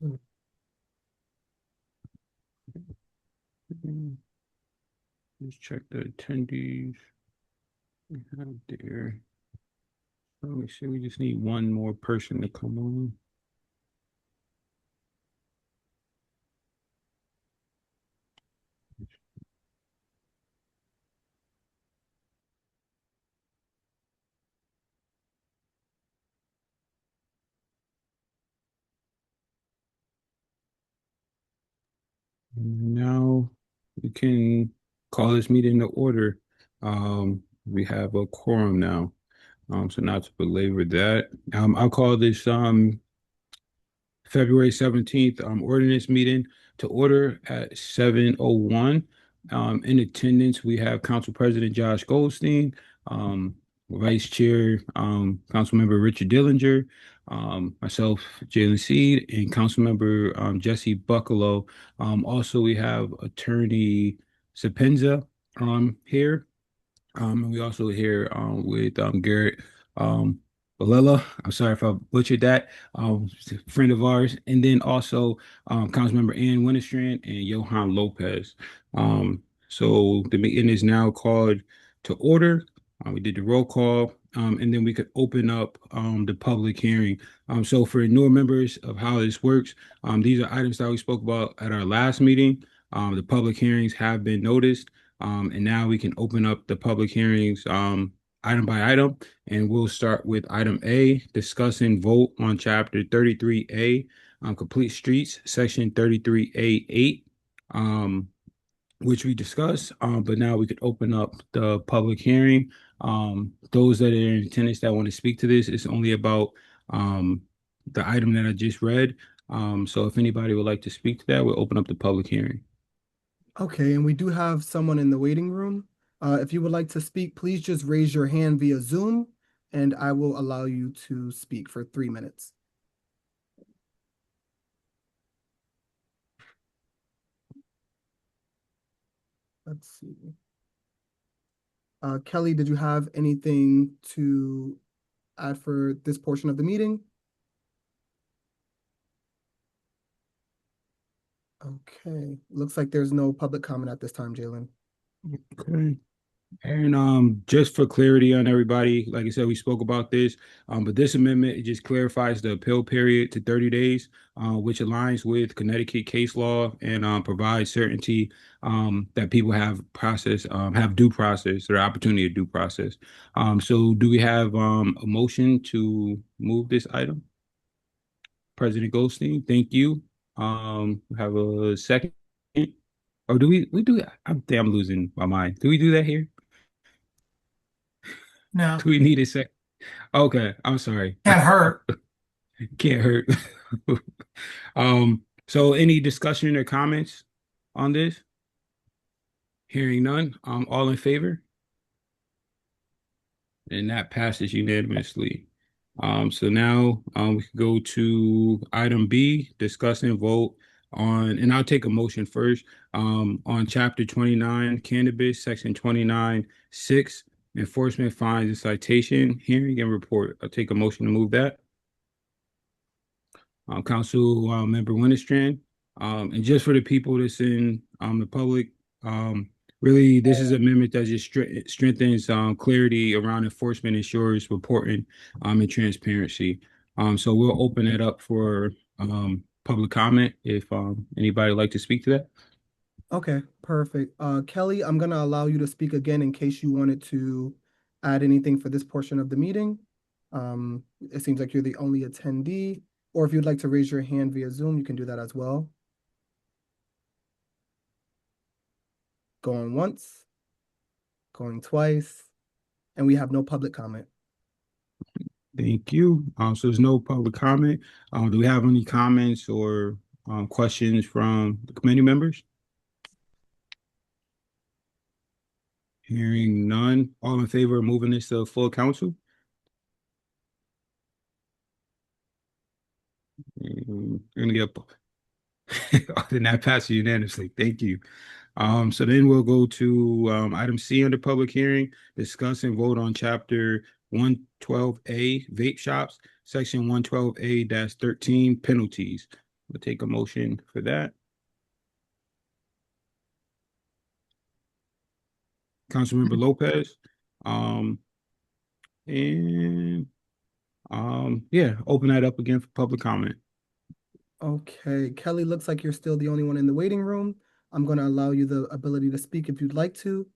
Let's check the attendees we have there. Let me see. We just need one more person to come on. Now we can call this meeting to order. We have a quorum now. So not to belabor that, I'll call this February 17th ordinance meeting to order at 7:01. In attendance, we have Council President Josh Goldstein, Vice Chair Councilmember Richard Dillinger, myself, Jalen Seed, and Councilmember Jesse Buccalo. Also, we have Attorney Sapenza here. And we also here with Garrett um, Balela. I'm sorry if I butchered that. A friend of ours, and then also Councilmember Ann Winterstrand and Johan Lopez. So the meeting is now called to order. We did the roll call, and then we could open up the public hearing. So for newer members of how this works, these are items that we spoke about at our last meeting. The public hearings have been noticed. And now we can open up the public hearings item by item. And we'll start with item A, discuss and vote on chapter 33A, complete streets, section 33A8, which we discussed. But now we could open up the public hearing. Those that are in attendance that want to speak to this, it's only about the item that I just read. So if anybody would like to speak to that, we'll open up the public hearing. Okay, and we do have someone in the waiting room. If you would like to speak, please just raise your hand via Zoom, and I will allow you to speak for 3 minutes. Let's see. Kelly, did you have anything to add for this portion of the meeting? Okay, looks like there's no public comment at this time, Jalen. Okay. And just for clarity on everybody, like I said, we spoke about this, but this amendment, it just clarifies the appeal period to 30 days, which aligns with Connecticut case law and provides certainty that people have due process or opportunity to due process. So do we have a motion to move this item? President Goldstein, thank you. We have a second. Or do we do that? I'm losing my mind. Do we do that here? No, Do we need a sec? Okay, I'm sorry. can't hurt. Can't hurt. So any discussion or comments on this? Hearing none. All in favor? And that passes unanimously. So now we can go to item B, discuss and vote on, and I'll take a motion first, on chapter 29, cannabis, section 29(6), enforcement fines and citation, hearing and report. I'll take a motion to move that. Council Member Winterstrand. And just for the people that's in the public, really, this is an amendment that just strengthens clarity around enforcement, ensures reporting, and transparency. So we'll open it up for public comment if anybody would like to speak to that. Okay, perfect. Kelly, I'm gonna allow you to speak again in case you wanted to add anything for this portion of the meeting. It seems like you're the only attendee, or if you'd like to raise your hand via Zoom, you can do that as well. Going once, going twice, and we have no public comment. Thank you. So there's no public comment. Do we have any comments or questions from the committee members? Hearing none. All in favor of moving this to full council? Gonna get then that passes unanimously. Thank you. So then we'll go to item C under public hearing, discuss and vote on chapter 112A vape shops, section 112A-13 penalties. we'll take a motion for that. Councilmember Lopez. Um, and yeah, open that up again for public comment. Okay, Kelly, looks like you're still the only one in the waiting room. I'm going to allow you the ability to speak if you'd like to.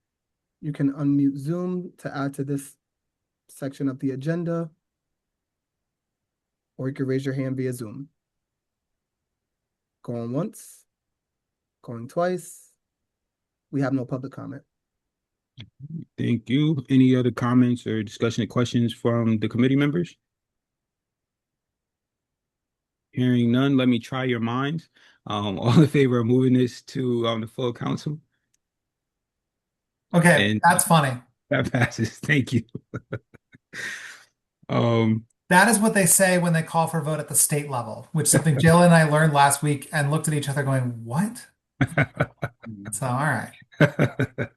You can unmute Zoom to add to this section of the agenda, or you can raise your hand via Zoom. Going once, going twice. We have no public comment. Thank you. Any other comments or discussion or questions from the committee members? Hearing none, let me try your minds. All in favor of moving this to the full council? Okay, And that's funny. that passes. Thank you. Um, That is what they say when they call for a vote at the state level, which is something Jill and I learned last week and looked at each other going, what? So, all right. and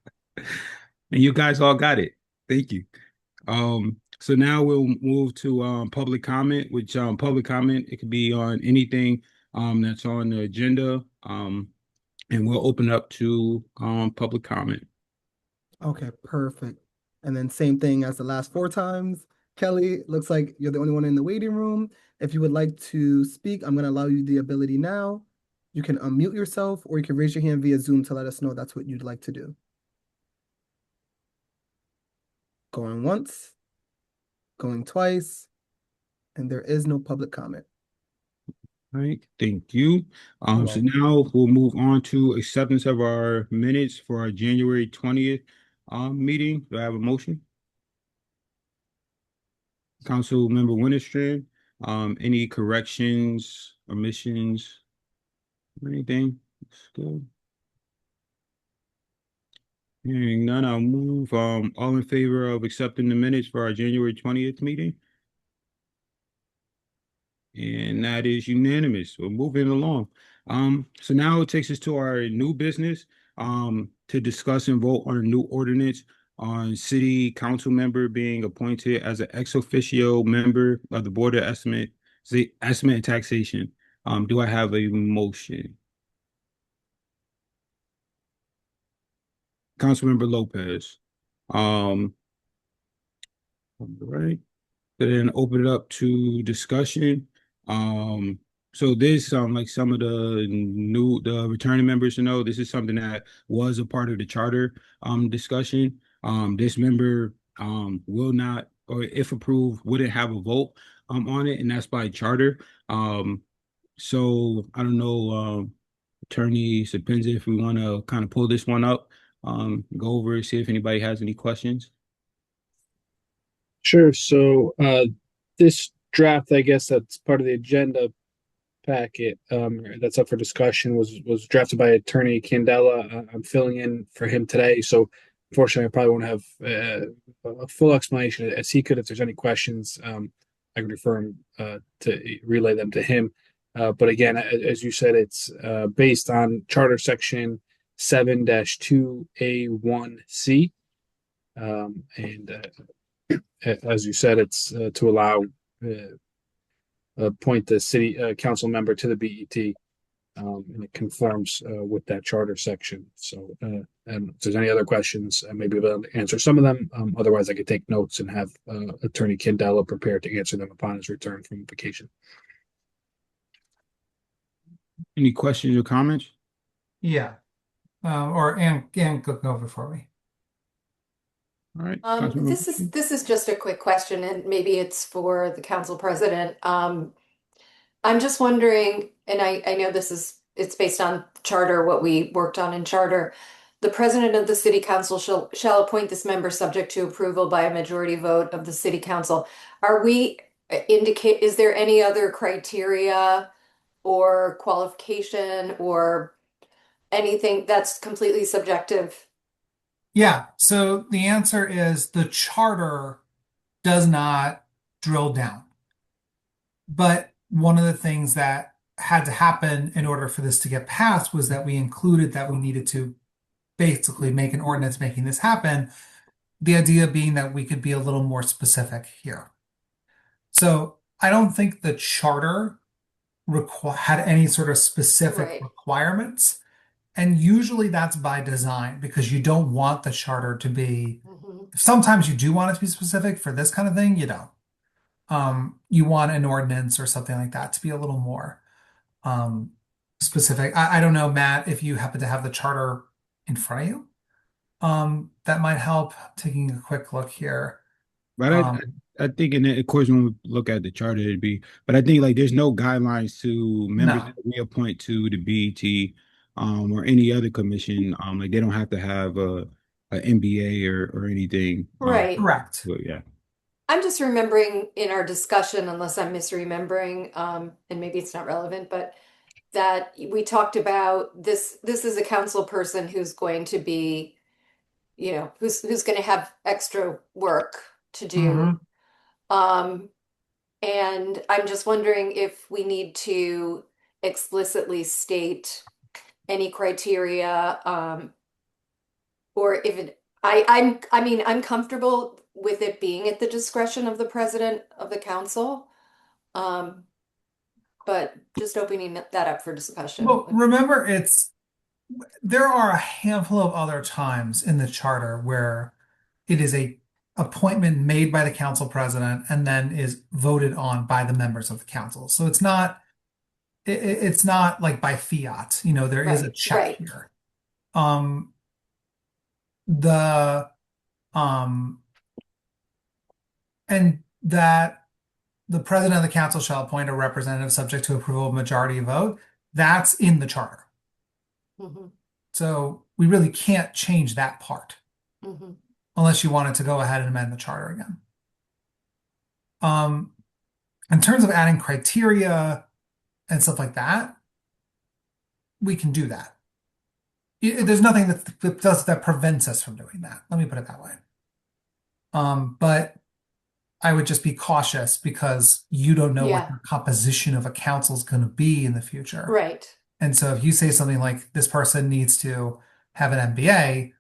you guys all got it. Thank you. So now we'll move to public comment, which public comment, it could be on anything that's on the agenda. And we'll open up to public comment. Okay, perfect. And then same thing as the last 4 times. Kelly, looks like you're the only one in the waiting room. If you would like to speak, I'm going to allow you the ability now. You can unmute yourself, or you can raise your hand via Zoom to let us know that's what you'd like to do. Going once, going twice, and there is no public comment. All right, thank you. You're So welcome. now we'll move on to acceptance of our minutes for our January 20th meeting. Do I have a motion? Council Member Winterstrand, any corrections, omissions, anything? It's good. Hearing none, I'll move. All in favor of accepting the minutes for our January 20th meeting? And that is unanimous. We're moving along. So now it takes us to our new business, to discuss and vote on a new ordinance on city council member being appointed as an ex officio member of the Board of Estimate and Taxation. Do I have a motion? Councilmember Lopez. All right. Then open it up to discussion. Um, so this, like some of the returning members to know, this is something that was a part of the charter discussion. This member will not, or if approved, wouldn't have a vote on it, and that's by charter. So I don't know, Attorney Sapenza, if we want to kind of pull this one up, go over it, see if anybody has any questions. Sure. So this draft, I guess that's part of the agenda packet that's up for discussion was drafted by Attorney Candela. I'm filling in for him today, so unfortunately, I probably won't have a full explanation as he could. If there's any questions, I can refer him to relay them to him. But again, as you said, it's based on Charter Section 7-2A1C, and as you said, it's to allow appoint the city council member to the BET, and it conforms with that charter section. So, and if there's any other questions, I may be able to answer some of them. Otherwise, I could take notes and have Attorney Candela prepared to answer them upon his return from vacation. Any questions or comments? Yeah. Or Ann could go before me. All right. This is just a quick question, and maybe it's for the council president. I'm just wondering, and I know it's based on charter, what we worked on in charter. The president of the city council shall appoint this member subject to approval by a majority vote of the city council. Is there any other criteria or qualification or anything that's completely subjective? Yeah. So the answer is the charter does not drill down. But one of the things that had to happen in order for this to get passed was that we included that we needed to basically make an ordinance making this happen. The idea being that we could be a little more specific here. So I don't think the charter had any sort of specific Right. requirements. And usually that's by design because you don't want the charter to be, Mhm. sometimes you do want it to be specific. For this kind of thing, you don't. You want an ordinance or something like that to be a little more um, specific. I don't know, Matt, if you happen to have the charter in front of you. That might help. Taking a quick look here. But Um, I think, and of course, when we look at the charter, it'd be, but I think like there's no guidelines to members no. that we appoint to the BET, or any other commission. Like they don't have to have a MBA or anything. Right. Correct. But yeah. I'm just remembering in our discussion, unless I'm misremembering, and maybe it's not relevant, but that we talked about this is a council person who's going to be, who's going to have extra work to do. Hmm. Um, and I'm just wondering if we need to explicitly state any criteria, or if it, I mean, I'm comfortable with it being at the discretion of the president of the council. Um, but just opening that up for discussion. Well, remember, there are a handful of other times in the charter where it is a appointment made by the council president and then is voted on by the members of the council. So it's not like by fiat. There is a Right, check right. here. Um, the um, and that the president of the council shall appoint a representative subject to approval of majority vote. That's in the charter. Hmm. So we really can't change that part Hmm. unless you wanted to go ahead and amend the charter again. Um, in terms of adding criteria and stuff like that, we can do that. There's nothing that prevents us from doing that. Let me put it that way. But I would just be cautious because you don't know what Yeah, the composition of a council is going to be in the future. right. And so if you say something like this person needs to have an MBA,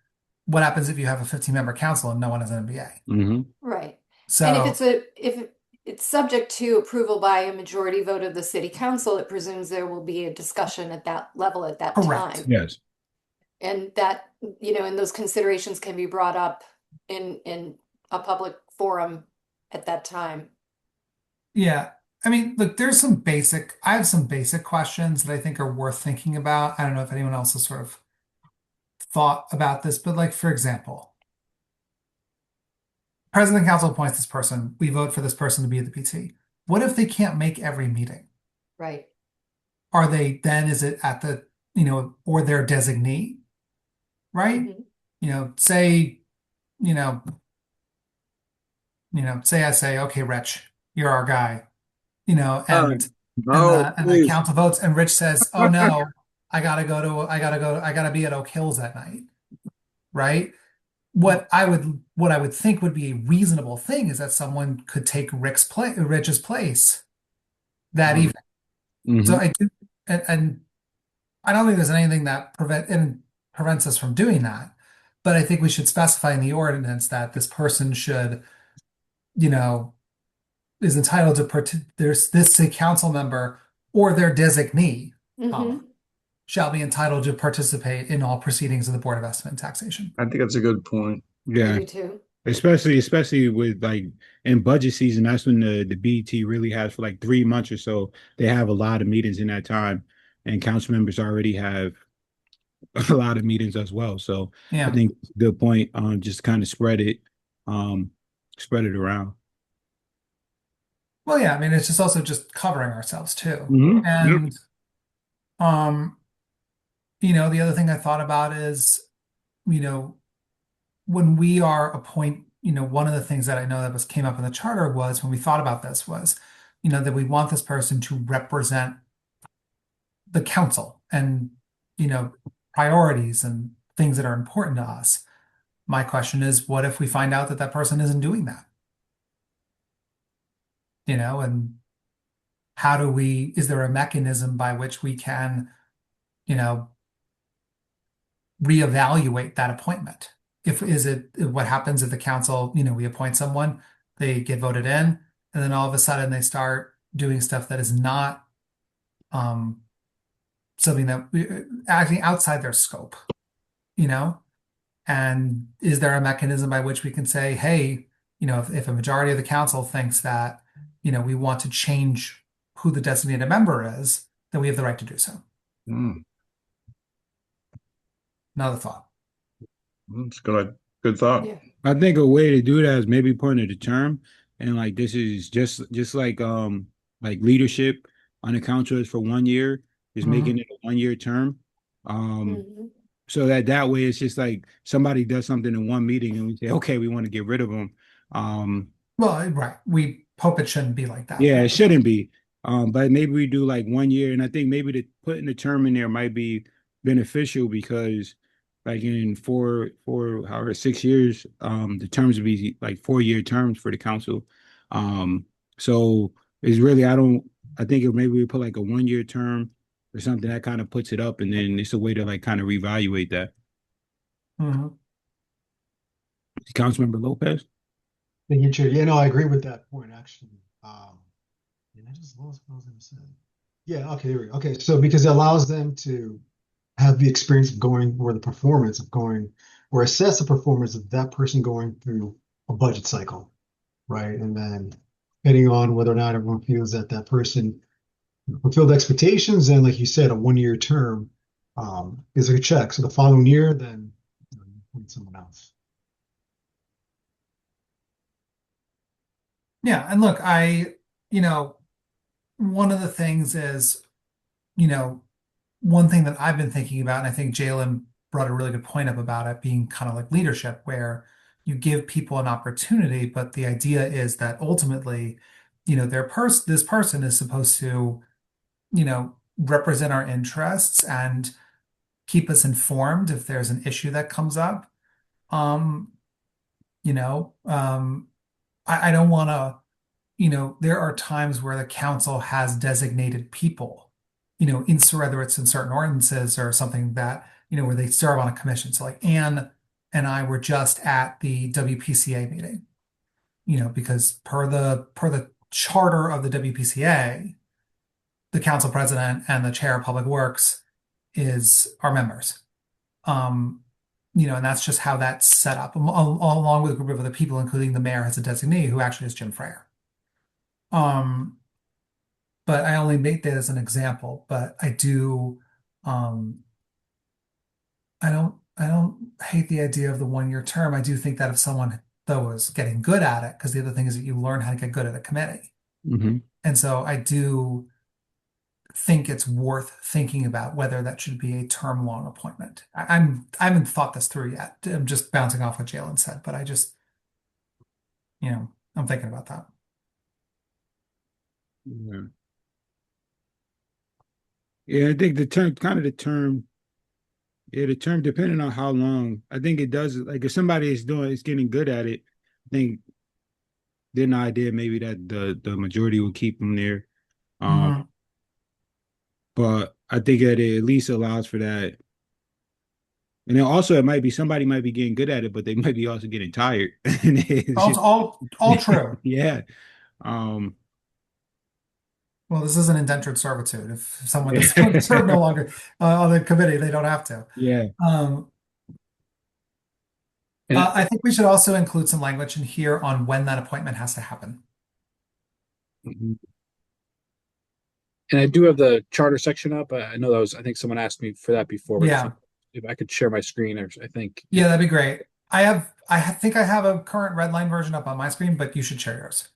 what happens if you have a 15-member council and no one has an MBA? Hmm. Right. And So if it's subject to approval by a majority vote of the city council, it presumes there will be a discussion at that level at that correct. time. Yes. And that, and those considerations can be brought up in a public forum at that time. Yeah. I mean, look, I have some basic questions that I think are worth thinking about. I don't know if anyone else has sort of thought about this, but like, for example, President Council appoints this person. We vote for this person to be at the PT. What if they can't make every meeting? Right. Is it at or their designee, right? Mhm. Say, you know, say I say, okay, Rich, you're our guy, Oh, and no, the please. council votes, and Rich says, oh no, I gotta be at Oak Hills that night, right? What I would think would be a reasonable thing is that someone could take Rich's place that evening. So Hmm. I do, and I don't think there's anything that prevents us from doing that. But I think we should specify in the ordinance that this person should, you know, is entitled to there's this city council member or their designee, Mhm. shall be entitled to participate in all proceedings of the Board of Estimate and Taxation. I think that's a good point. I Yeah. do too. Especially with like in budget season, that's when the BET really has for like 3 months or so. They have a lot of meetings in that time, and council members already have a lot of meetings as well. So I Yeah. think it's a good point. Just kind of spread it around. Well, yeah, I mean, it's just also just covering ourselves too. Yep. And, um, the other thing I thought about is, you know, when we are one of the things that I know that came up in the charter was when we thought about this was, that we want this person to represent the council and, priorities and things that are important to us. My question is, what if we find out that that person isn't doing that? And is there a mechanism by which we can, you know, reevaluate that appointment? What happens if the council, we appoint someone, they get voted in, and then all of a sudden they start doing stuff that is not something that acting outside their scope, you know? And is there a mechanism by which we can say, hey, if a majority of the council thinks that, we want to change who the designated member is, then we have the right to do so. Mm, Another thought. that's good thought. Yeah. I think a way to do that is maybe putting the term, and like this is just like leadership on the council is for 1 year, is making it a 1 year term. Mhm. So that way it's just like somebody does something in one meeting and we say, okay, we want to get rid of them. Well, right. We hope it shouldn't be like that. Yeah, it shouldn't be. But maybe we do like 1 year, and I think maybe putting the term in there might be beneficial because, like in however 6 years, the terms would be like 4 year terms for the council. So it's really I think maybe we put like a 1 year term or something that kind of puts it up, and then it's a way to like kind of reevaluate that. Mhm. Councilmember Lopez. Thank you, Chair. Yeah, no, I agree with that point, actually. And I just lost what I was going to say. Yeah, okay, there we go. Okay, so because it allows them to have the experience of going, or the performance of going, or assess the performance of that person going through a budget cycle, right? And then depending on whether or not everyone feels that that person fulfilled expectations, and like you said, a 1 year term is a check. So the following year, then you appoint someone else. Yeah. And look, one of the things is, one thing that I've been thinking about, and I think Jalen brought a really good point up about it being kind of like leadership, where you give people an opportunity, but the idea is that ultimately, this person is supposed to, represent our interests and keep us informed if there's an issue that comes up. Um, you know, um, I don't want to, there are times where the council has designated people, whether it's in certain ordinances or something that, where they serve on a commission. So like Anne and I were just at the WPCA meeting, because per the charter of the WPCA, the council president and the chair of public works is our members. Um, and that's just how that's set up, along with a group of other people, including the mayor has a designee who actually is Jim Freyer. But I only made that as an example, but I do, um, I don't hate the idea of the 1 year term. I do think that if someone though is getting good at it, because the other thing is that you learn how to get good at a committee. Mm-hmm. And so I do think it's worth thinking about whether that should be a term long appointment. I haven't thought this through yet. I'm just bouncing off what Jalen said, but I just, I'm thinking about that. Yeah. Yeah, I think the term, depending on how long, I think it does, like if somebody is getting good at it, I think then the idea maybe that the majority will keep them there. Mhm. But I think that it at least allows for that. And then also it might be somebody might be getting good at it, but they might be also getting tired. And it's just- All true. yeah. Um, Well, this is an indentured servitude. If someone doesn't want to serve no longer on the committee, they don't have to. yeah. Um, And I think we should also include some language in here on when that appointment has to happen. Mhm. And I do have the charter section up. I know I think someone asked me for that before, but Yeah. if I could share my screen, or I think. Yeah, that'd be great. Think I have a current red line version up on my screen, but you should share yours.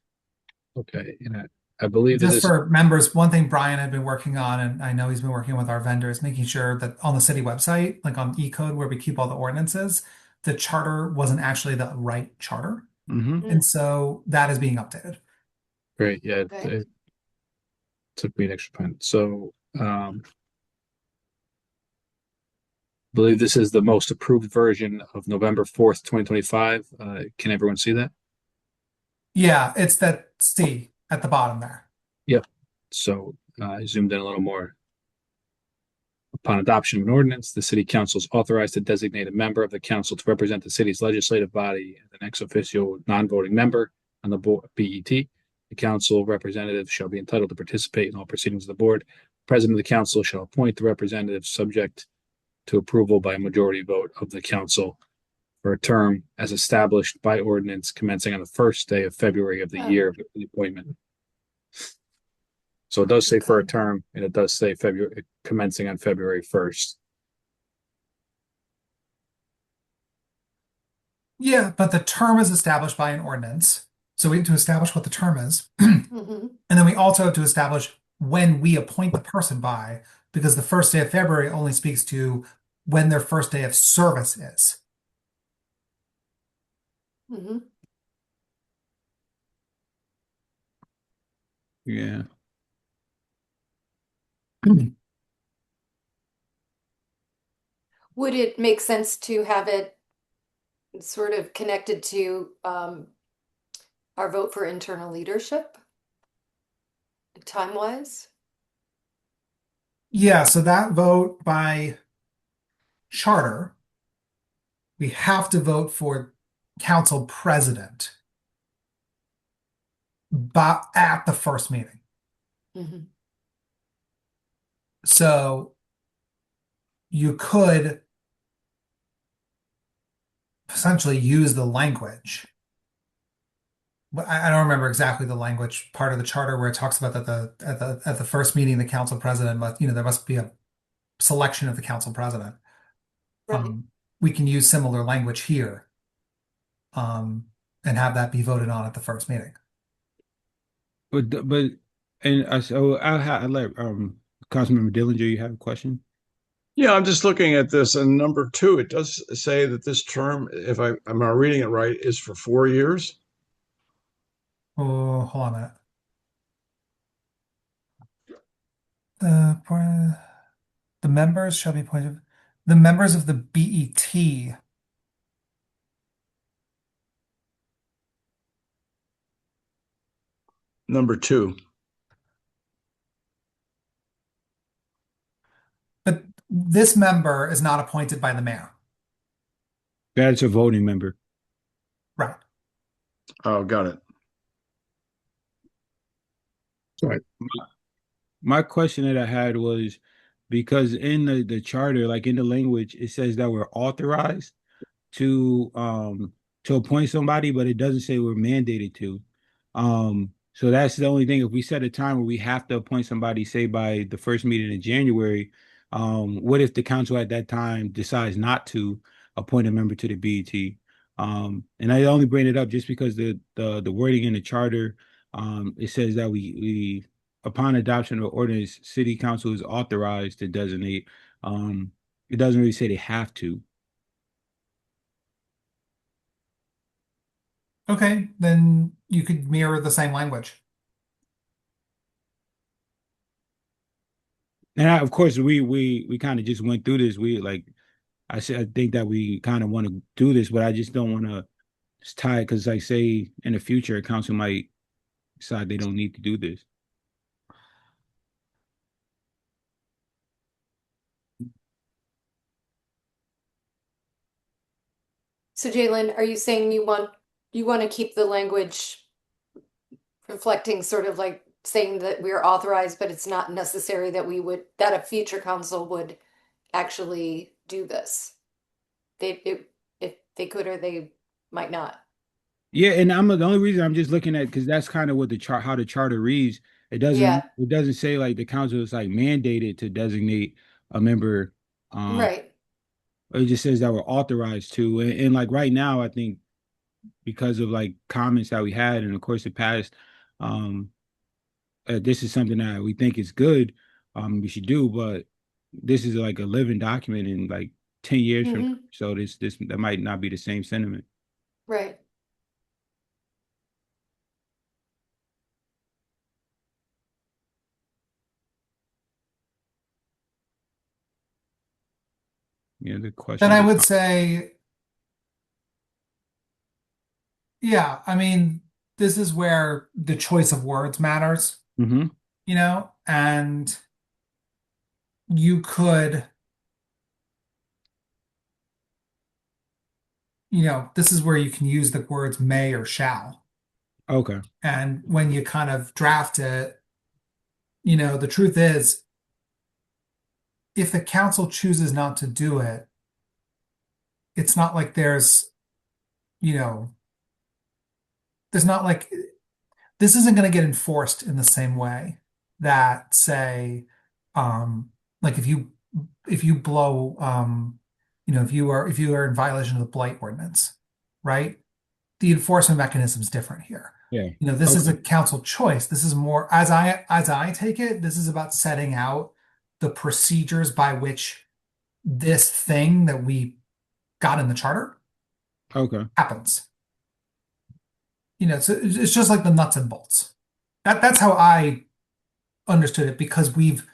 Okay. And I believe that Just this, for members, one thing Brian had been working on, and I know he's been working with our vendors, making sure that on the city website, like on E-code where we keep all the ordinances, the charter wasn't actually the right charter. Mhm. And so that is being updated. great. Yeah. Okay. It took me an extra pen. So, believe this is the most approved version of November 4th, 2025. Can everyone see that? Yeah, it's that C at the bottom there. Yep. So I zoomed in a little more. Upon adoption of an ordinance, the city council is authorized to designate a member of the council to represent the city's legislative body as an ex officio non-voting member on the board BET. The council representative shall be entitled to participate in all proceedings of the board President of the council shall appoint the representatives subject to approval by a majority vote of the council for a term as established by ordinance commencing on the first day of February of the year of the appointment. So it does say for a term, and it does say February commencing on February 1st. Yeah, but the term is established by an ordinance. So we have to establish what the term is. Mhm. And then we also have to establish when we appoint the person by, because the first day of February only speaks to when their first day of service is. Mhm. Yeah. Would it make sense to have it sort of connected to our vote for internal leadership, time-wise? Yeah, so that vote by charter, we have to vote for council president at the first meeting. Mhm. So you could essentially use the language. But I don't remember exactly the language part of the charter where it talks about that at the first meeting the council president must, there must be a selection of the council president. Right. We can use similar language here, and have that be voted on at the first meeting. So I let Councilmember Dillinger, you have a question? Yeah, I'm just looking at this, and number 2, it does say that this term, if am I reading it right, is for 4 years. Oh, hold on a minute. The members shall be appointed. The members of the BET. Number 2. But this member is not appointed by the mayor. That's a voting member. Right. Oh, got it. My question that I had was because in the charter, like in the language, it says that we're authorized to appoint somebody, but it doesn't say we're mandated to. So that's the only thing. If we set a time where we have to appoint somebody, say by the first meeting in January, what if the council at that time decides not to appoint a member to the BET? And I only bring it up just because the wording in the charter, it says that we upon adoption of ordinance, city council is authorized to designate. It doesn't really say they have to. Okay, then you could mirror the same language. And of course, we kind of just went through this. We like I said, I think that we kind of want to do this, but I just don't want to tie it because, like, say in the future, a council might decide they don't need to do this. So Jalen, are you saying you want to keep the language reflecting sort of like saying that we're authorized, but it's not necessary that that a future council would actually do this? If they could or they might not. Yeah, and the only reason I'm just looking at because that's kind of what the chart how the charter reads. Yeah, It doesn't say like the council is like mandated to designate a member. right. It just says that we're authorized to. And like right now, I think because of like comments that we had and of course it passed, um, this is something that we think is good. We should do, but this is like a living document in like 10 years from now. Hmm. So this that might not be the same sentiment. Right. Yeah, the Then questions. I would say, yeah, I mean, this is where the choice of words matters, Mm-hmm. and you could, this is where you can use the words may or shall. Okay. And when you kind of draft it, the truth is if the council chooses not to do it, it's not like you know, there's not like this isn't going to get enforced in the same way that, say, like if you blow, if you are in violation of the blight ordinance, right? The enforcement mechanism is different here. Yeah. This is a Okay. council choice. This is more, as I take it, this is about setting out the procedures by which this thing that we got in the charter Okay. happens. So it's just like the nuts and bolts. That's how I understood it, because we've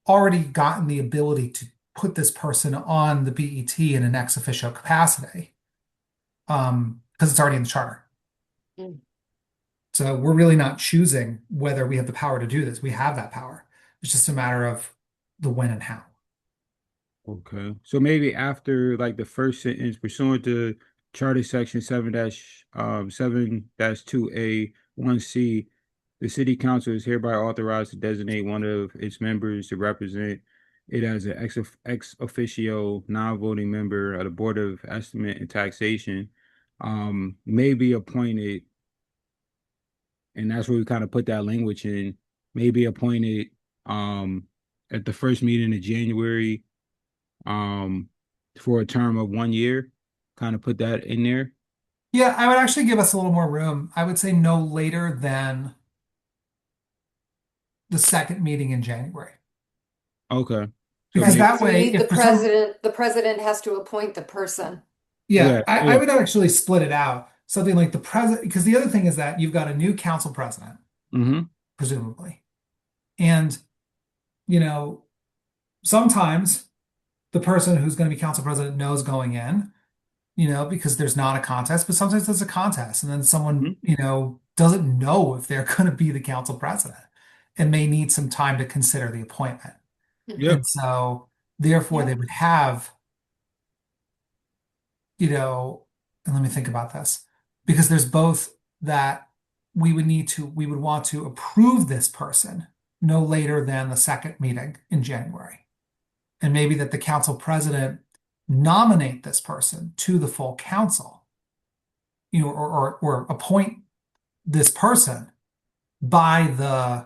already gotten the ability to put this person on the BET in an ex officio capacity, because it's already in the charter. Mm. So we're really not choosing whether we have the power to do this. We have that power. It's just a matter of the when and how. Okay. So maybe after like the first sentence, pursuant to Charter Section 7-2A1C, the city council is hereby authorized to designate one of its members to represent it as an ex officio non-voting member of the Board of Estimate and Taxation, may be appointed, and that's where we kind of put that language in, may be appointed at the first meeting in January um for a term of 1 year. Kind of put that in there. Yeah, I would actually give us a little more room. I would say no later than the second meeting in January. Okay. So Because maybe, that So you way, need if for some, the president has to appoint the person. yeah, yeah, I yeah. would actually split it out. Something like the president, because the other thing is that you've got a new council president, Mm-hmm. presumably. And, you know, sometimes the person who's going to be council president knows going in, because there's not a contest, but sometimes there's a contest. And then someone, Mm-hmm. doesn't know if they're going to be the council president and may need some time to consider the appointment. Yep. And so, therefore, Yeah. they would have, and let me think about this, because there's both that we would want to approve this person no later than the second meeting in January. And maybe that the council president nominate this person to the full council, or appoint this person by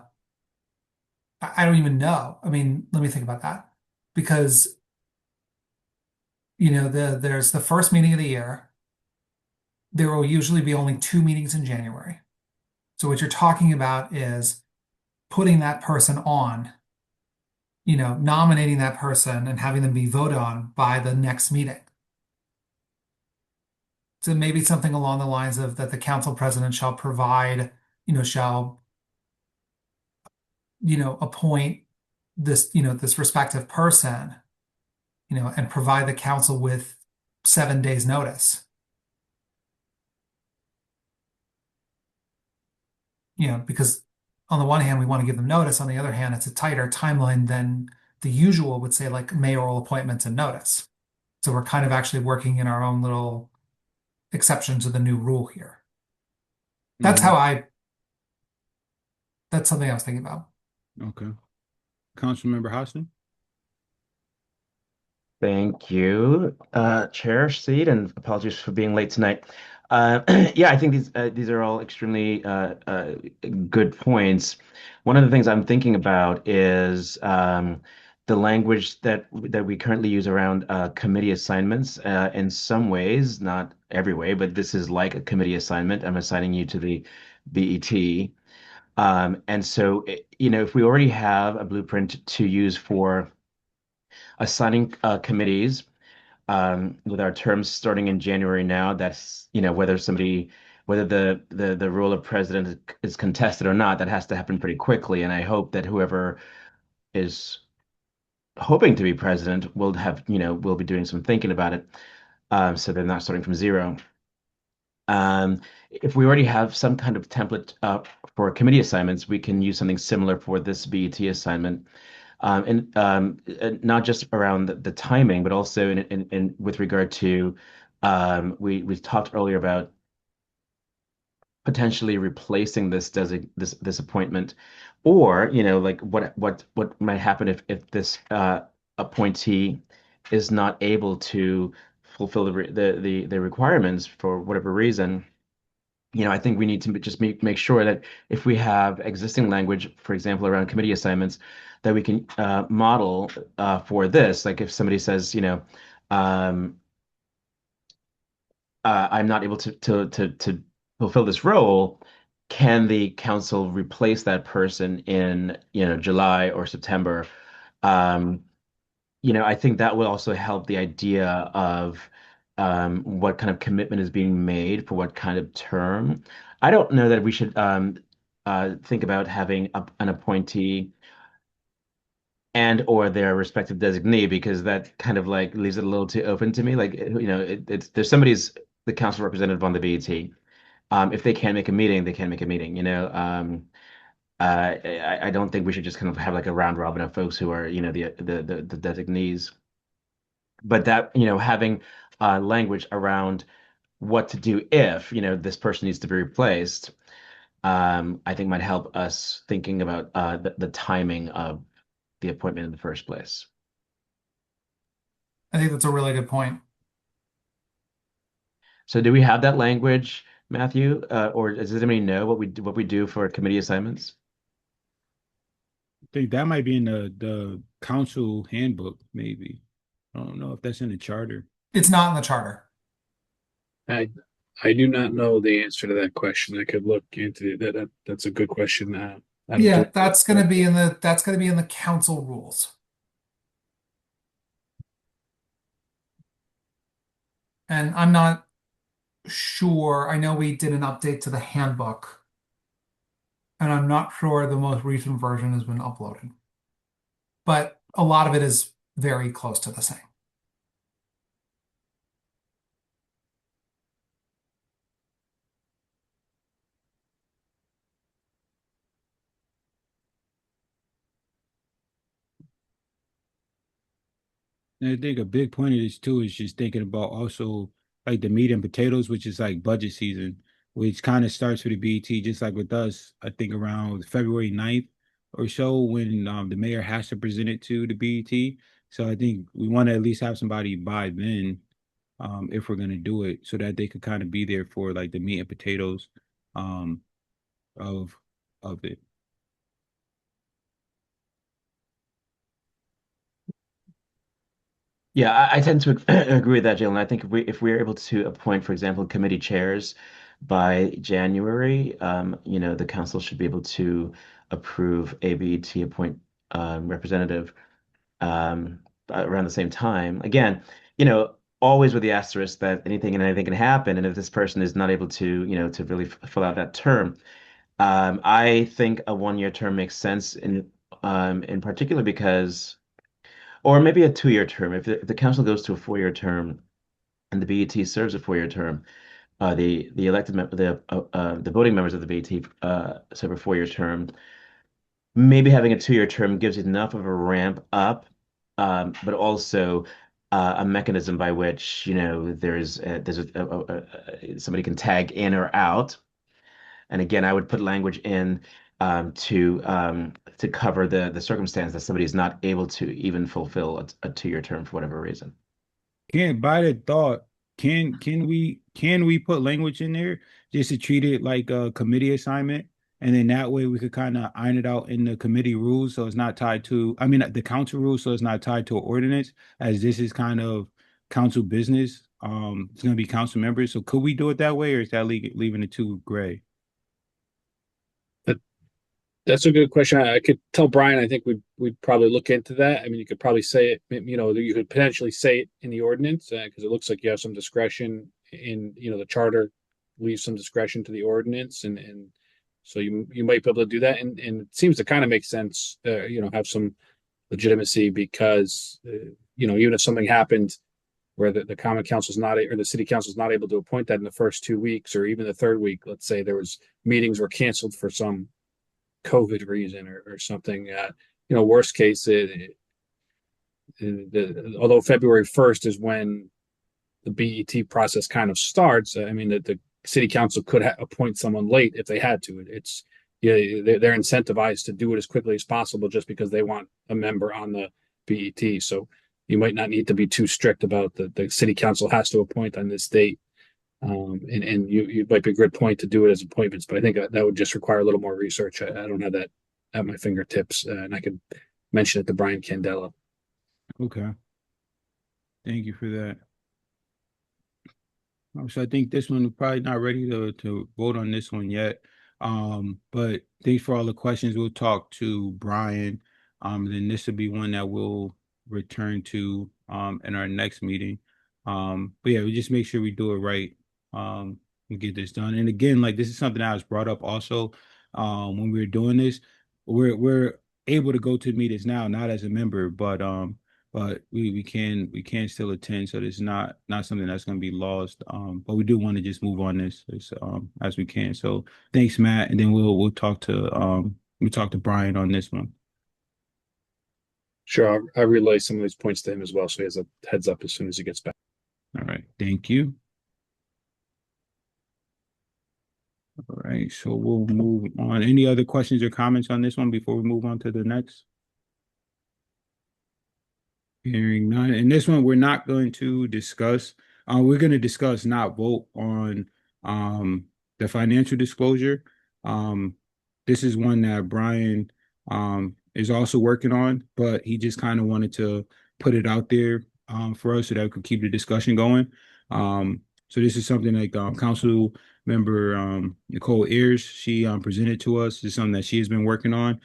I don't even know. I mean, let me think about that, because there's the first meeting of the year. There will usually be only 2 meetings in January. So what you're talking about is putting that person on, nominating that person and having them be voted on by the next meeting. So maybe something along the lines of that the council president shall provide, shall, appoint this respective person, and provide the council with 7 days notice. Because on the one hand, we want to give them notice. On the other hand, it's a tighter timeline than the usual would say, like mayoral appointments and notice. So we're kind of actually working in our own little exception to the new rule here. That's Mm-hmm. that's something I was thinking about. Okay. Councilmember Hostin? Thank you, Chair Seat, and apologies for being late tonight. Yeah, I think these are all extremely good points. One of the things I'm thinking about is the language that we currently use around committee assignments. In some ways, not every way, but this is like a committee assignment. I'm assigning you to the BET. And so, if we already have a blueprint to use for assigning committees with our terms starting in January now, that's, whether the role of president is contested or not, that has to happen pretty quickly. And I hope that whoever is hoping to be president will be doing some thinking about it. So they're not starting from zero. If we already have some kind of template for committee assignments, we can use something similar for this BET assignment. And not just around the timing, but also in with regard to we talked earlier about potentially replacing this appointment, or like what might happen if this appointee is not able to fulfill the requirements for whatever reason, I think we need to just make sure that if we have existing language, for example, around committee assignments, that we can model for this. Like if somebody says, um, I'm not able to fulfill this role, can the council replace that person in, July or September? Um, I think that will also help the idea of what kind of commitment is being made for what kind of term. I don't know that we should think about having an appointee and or their respective designee, because that kind of like leaves it a little too open to me. Like, it's there's somebody's the council representative on the BET. If they can't make a meeting, they can't make a meeting, I don't think we should just kind of have like a round robin of folks who are, the designees. But that, having language around what to do if, this person needs to be replaced, I think might help us thinking about the timing of the appointment in the first place. I think that's a really good point. So do we have that language, Matthew? Or does anybody know what we do for committee assignments? I think that might be in the council handbook, maybe. I don't know if that's in the charter. It's not in the charter. I I do not know the answer to that question. I could look into that. That's a good question. Yeah, that's going to be in the council rules. And I'm not sure. I know we did an update to the handbook, and I'm not sure the most recent version has been uploaded. But a lot of it is very close to the same. And I think a big point of this too is just thinking about also like the meat and potatoes, which is like budget season, which kind of starts with the BT, just like with us, I think around February 9th or so when the mayor has to present it to the BET. So I think we want to at least have somebody by then, if we're gonna do it, so that they could kind of be there for like the meat and potatoes um of it. Yeah, I tend to agree with that, Jalen. I think if we're able to appoint, for example, committee chairs by January, the council should be able to approve ABT appoint representative around the same time. Again, always with the asterisk that anything can happen, and if this person is not able to, to really fill out that term, I think a 1-year term makes sense in particular because. Or maybe a 2-year term. If the council goes to a 4-year term and the BET serves a 4-year term, the elected the voting members of the BET serve a 4-year term. Maybe having a 2-year term gives enough of a ramp up, but also a mechanism by which somebody can tag in or out. And again, I would put language in to cover the circumstance that somebody is not able to even fulfill a 2-year term for whatever reason. Can't buy the thought. Can we put language in there just to treat it like a committee assignment? And then that way we could kind of iron it out in the committee rules so it's not tied to, I mean, the council rules, so it's not tied to an ordinance, as this is kind of council business. It's going to be council members. So could we do it that way, or is that leaving it too gray? That's a good question. I could tell Brian, I think we'd probably look into that. I mean, you could probably say it, you could potentially say it in the ordinance because it looks like you have some discretion in, the charter leaves some discretion to the ordinance. And so you might be able to do that. And it seems to kind of make sense, have some legitimacy because, even if something happened where the common council's not, or the city council's not able to appoint that in the first 2 weeks, or even the third week, let's say there was meetings were canceled for some COVID reason or something, worst case, although February 1st is when the BET process kind of starts, I mean, the city council could appoint someone late if they had to. They're incentivized to do it as quickly as possible just because they want a member on the BET. So you might not need to be too strict about the city council has to appoint on this date. And you might be a good point to do it as appointments, but I think that would just require a little more research. I don't have that at my fingertips, and I could mention it to Brian Candela. Okay. Thank you for that. So I think this one, we're probably not ready to vote on this one yet. But thanks for all the questions. We'll talk to Brian. Then this will be one that we'll return to in our next meeting. But yeah, we just make sure we do it right and get this done. And again, like this is something that was brought up also when we were doing this. We're able to go to meetings now, not as a member, but we can still attend, so it's not something that's going to be lost. But we do want to just move on this as we can. So thanks, Matt, and then we'll talk to Brian on this one. Sure, I'll relay some of these points to him as well, so he has a heads up as soon as he gets back. All right, thank you. All right, so we'll move on. Any other questions or comments on this one before we move on to the next? Hearing none. And this one, we're not going to discuss. We're going to discuss, not vote on the financial disclosure. This is one that Brian is also working on, but he just kind of wanted to put it out there for us so that we could keep the discussion going. So this is something like Council Member Nicole Ayers, she presented to us. This is something that she has been working on.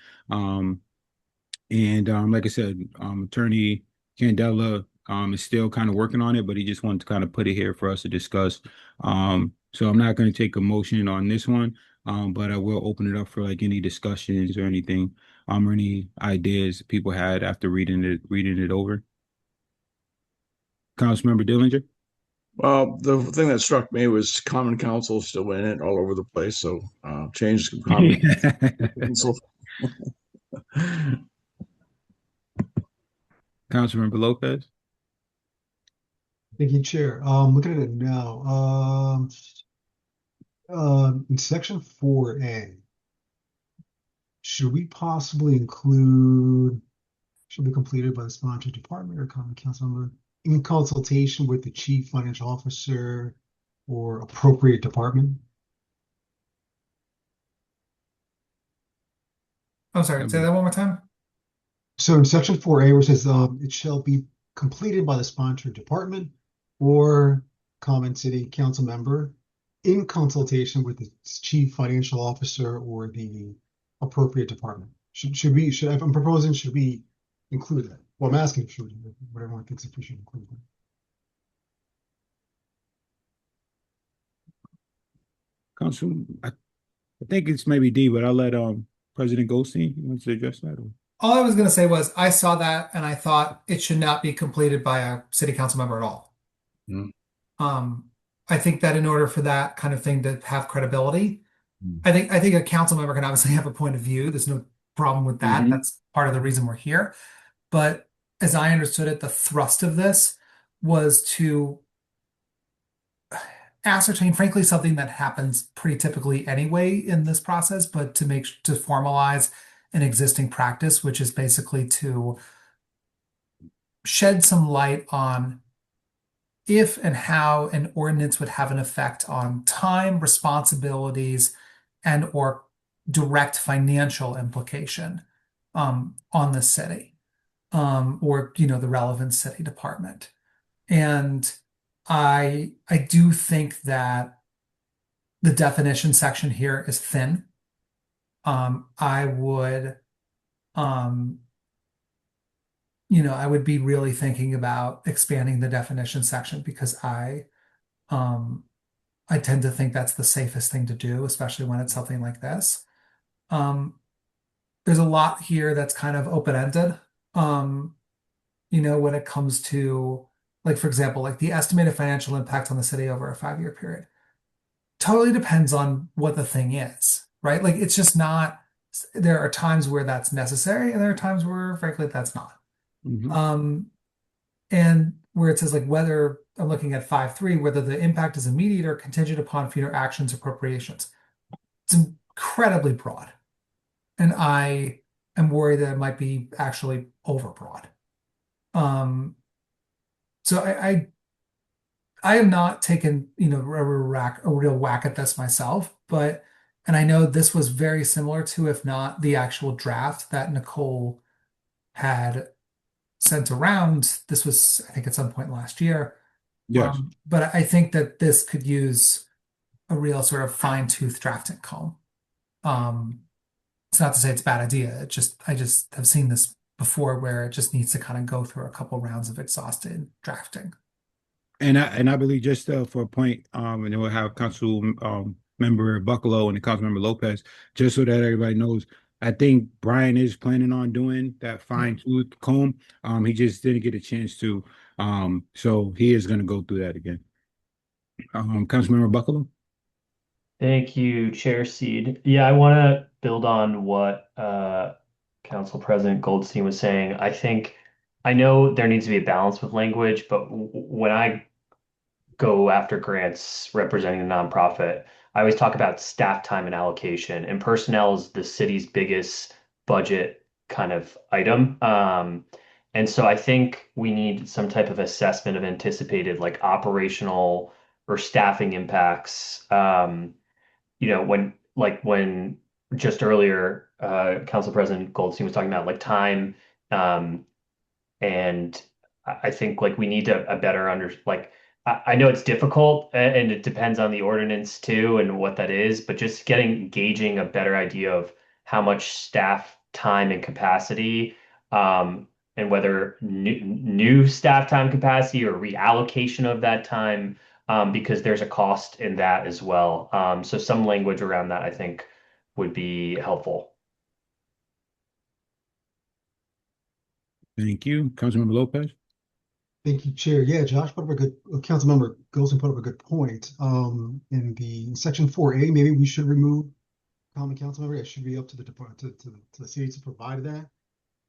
And like I said, Attorney Candela is still kind of working on it, but he just wanted to kind of put it here for us to discuss. So I'm not going to take a motion on this one, but I will open it up for like any discussions or anything, or any ideas people had after reading it over. Councilmember Dillinger. Well, the thing that struck me was Common Council is still in it all over the place. So change Common Council. Councilmember Lopez. Thank you, Chair. Looking at it now. In section 4A, should we possibly include should be completed by the sponsored department or common council member in consultation with the chief financial officer or appropriate department? I'm sorry, say that one more time. So in section 4A, where it says it shall be completed by the sponsored department or common city council member in consultation with the chief financial officer or the appropriate department. I'm proposing, should we include that? Well, I'm asking, should we, what everyone thinks if we should include that. Council, I think it's maybe D, but I'll let President Goldstein wants to address that. All I was going to say was I saw that and I thought it should not be completed by a city council member at all. Mm. I think that in order for that kind of thing to have credibility, I think a council member can obviously have a point of view. There's no problem with that. That's part of the reason we're here. But as I understood it, the thrust of this was to ascertain, frankly, something that happens pretty typically anyway in this process, but to formalize an existing practice, which is basically to shed some light on if and how an ordinance would have an effect on time, responsibilities, and or direct financial implication on the city or the relevant city department. And I do think that the definition section here is thin. I would be really thinking about expanding the definition section because I tend to think that's the safest thing to do, especially when it's something like this. There's a lot here that's kind of open-ended. When it comes to, like, for example, like the estimated financial impact on the city over a 5-year period. Totally depends on what the thing is, right? Like, it's just not, there are times where that's necessary and there are times where, frankly, that's not. And where it says, like, whether I'm looking at 5.3, whether the impact is immediate or contingent upon future actions or appropriations. It's incredibly broad. And I am worried that it might be actually overbroad. Um, so I have not taken, a real whack at this myself, and I know this was very similar to, if not the actual draft that Nicole had sent around. This was, I think, at some point last year. Yes. But I think that this could use a real sort of fine-tooth drafting comb. Um, it's not to say it's a bad idea. I just have seen this before where it just needs to kind of go through a couple rounds of exhausted drafting. And I believe just for a point, and then we'll have Council member Buccalo and the Council member Lopez, just so that everybody knows. I think Brian is planning on doing that fine tooth comb. He just didn't get a chance to. So he is going to go through that again. Council member Buccalo. Thank you, Chair Seed. Yeah, I want to build on what Council President Goldstein was saying. I know there needs to be a balance with language, but when I go after grants representing a nonprofit, I always talk about staff time and allocation, and personnel is the city's biggest budget kind of item. And so I think we need some type of assessment of anticipated like operational or staffing impacts. When just earlier, Council President Goldstein was talking about like time, um, and I think like we need a better I know it's difficult and it depends on the ordinance too and what that is, but just gauging a better idea of how much staff time and capacity, and whether new staff time capacity or reallocation of that time, because there's a cost in that as well. So some language around that I think would be helpful. Thank you, Council member Lopez. Thank you, Chair. Yeah, Josh put up a good, Councilmember Golson put up a good point. In section 4A, maybe we should remove common council member. It should be up to the department, to the city to provide that.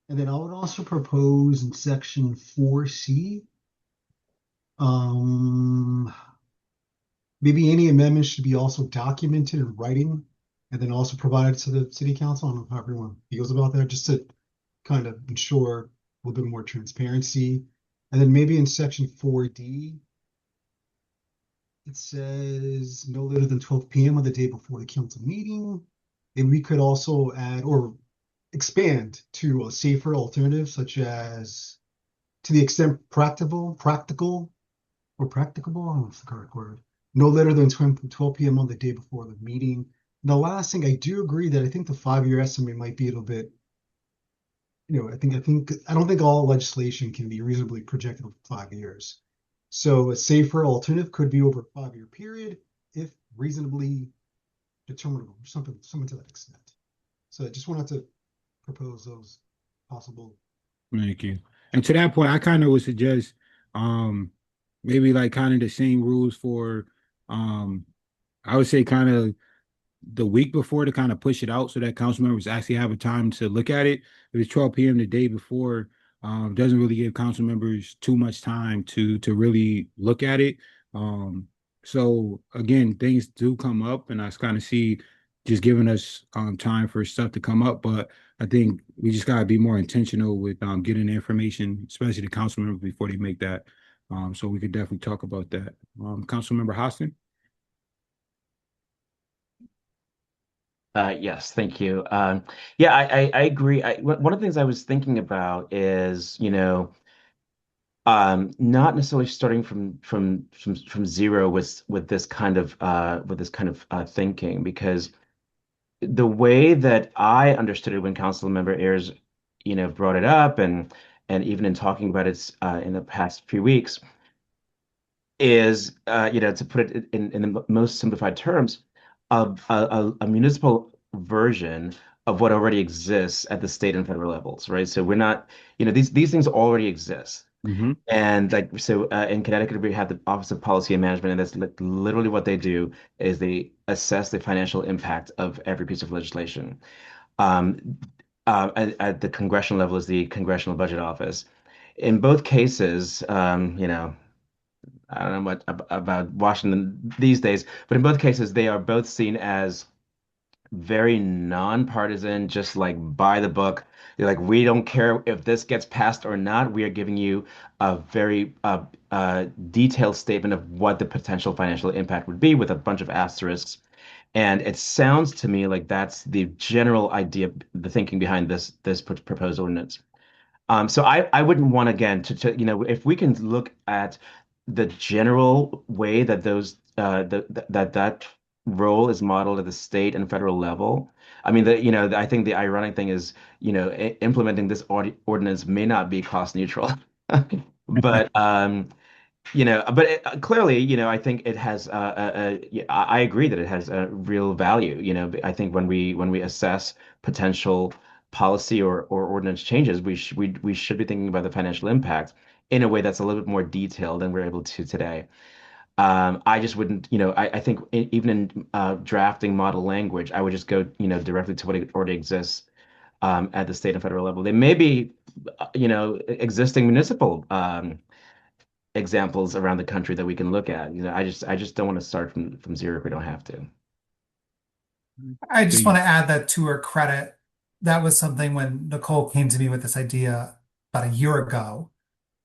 And then I would also propose in section 4C, maybe any amendments should be also documented in writing and then also provided to the city council. I don't know how everyone feels about that, just to kind of ensure a little bit more transparency. And then maybe in section 4D, it says no later than 12 p.m. on the day before the council meeting. And we could also add or expand to a safer alternative, such as to the extent practicable, or practicable, I don't know if it's the correct word, no later than 12 p.m. on the day before the meeting. And the last thing, I do agree that I think the 5-year estimate might be a little bit, I don't think all legislation can be reasonably projected over 5 years. So a safer alternative could be over a 5-year period if reasonably determinable, or something to that extent. So I just wanted to propose those possible. Thank you. And to that point, I kind of would suggest maybe like kind of the same rules for I would say kind of the week before to kind of push it out so that council members actually have a time to look at it. If it's 12 p.m. the day before, doesn't really give council members too much time to really look at it. So again, things do come up, and I kind of see just giving us time for stuff to come up. But I think we just gotta be more intentional with getting the information, especially the council members before they make that. So we could definitely talk about that. Council member Hostin. Yes, thank you. Yeah, I agree. One of the things I was thinking about is, not necessarily starting from zero with this kind of thinking, because the way that I understood it when Council Member Ayers, brought it up, and even in talking about it in the past few weeks, is to put it in the most simplified terms, of a municipal version of what already exists at the state and federal levels, right? So we're not, these things already exist. Mm-hmm. And like, so in Connecticut, we have the Office of Policy and Management, and that's literally what they do is they assess the financial impact of every piece of legislation. At the congressional level is the Congressional Budget Office. In both cases, I don't know much about Washington these days, but in both cases, they are both seen as very nonpartisan, just like by the book. They're like, we don't care if this gets passed or not. We are giving you a very detailed statement of what the potential financial impact would be with a bunch of asterisks. And it sounds to me like that's the general idea, the thinking behind this proposed ordinance. So I wouldn't want again to if we can look at the general way that that role is modeled at the state and federal level. I mean, I think the ironic thing is, implementing this ordinance may not be cost neutral, but clearly, I think it has. Yeah, I agree that it has a real value. I think when we assess potential policy or ordinance changes, we should be thinking about the financial impact in a way that's a little bit more detailed than we're able to today. I just wouldn't, I think even in drafting model language, I would just go, directly to what already exists at the state and federal level. There may be, existing municipal examples around the country that we can look at. I just don't want to start from zero if we don't have to. I just want Steve. to add that to her credit. That was something when Nicole came to me with this idea about a year ago.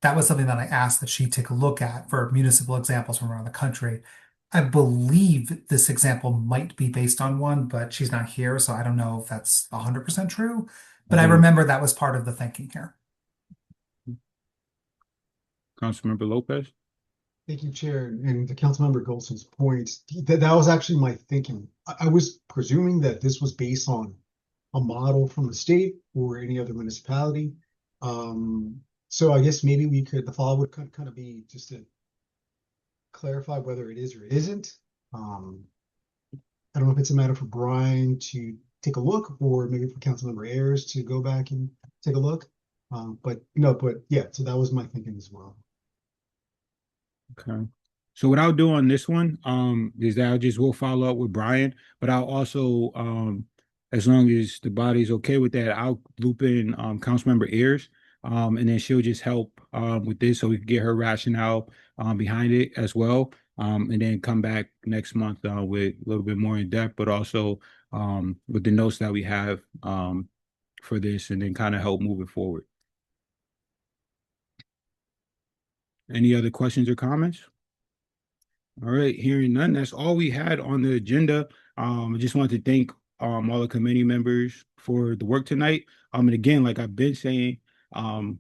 That was something that I asked that she take a look at for municipal examples from around the country. I believe this example might be based on one, but she's not here, so I don't know if that's 100% true. But I Mhm. remember that was part of the thinking here. Councilmember Lopez. Thank you, Chair. And to Councilmember Golson's point, that was actually my thinking. I was presuming that this was based on a model from the state or any other municipality. So I guess maybe the follow would kind of be just to clarify whether it is or it isn't. I don't know if it's a matter for Brian to take a look or maybe for Councilmember Ayers to go back and take a look. But yeah, so that was my thinking as well. Okay. So what I'll do on this one, is that we'll follow up with Brian, but I'll also, as long as the body's okay with that, I'll loop in, Councilmember Ayers, and then she'll just help, with this so we can get her rationale, behind it as well. And then come back next month, with a little bit more in depth, but also, with the notes that we have, for this and then kind of help move it forward. Any other questions or comments? All right, hearing none, that's all we had on the agenda. I just want to thank all the committee members for the work tonight. And again, like I've been saying, I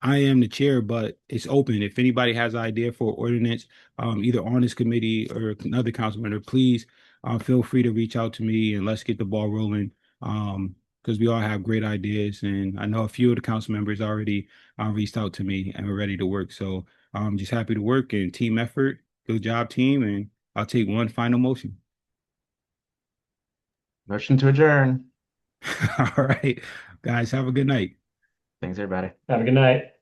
am the chair, but it's open. If anybody has an idea for ordinance, either on this committee or another council member, please feel free to reach out to me and let's get the ball rolling. Because we all have great ideas, and I know a few of the council members already reached out to me and we're ready to work. So I'm just happy to work and team effort. Good job, team, and I'll take one final motion. Motion to adjourn. All right, guys, have a good night. Thanks, everybody. Have a good night.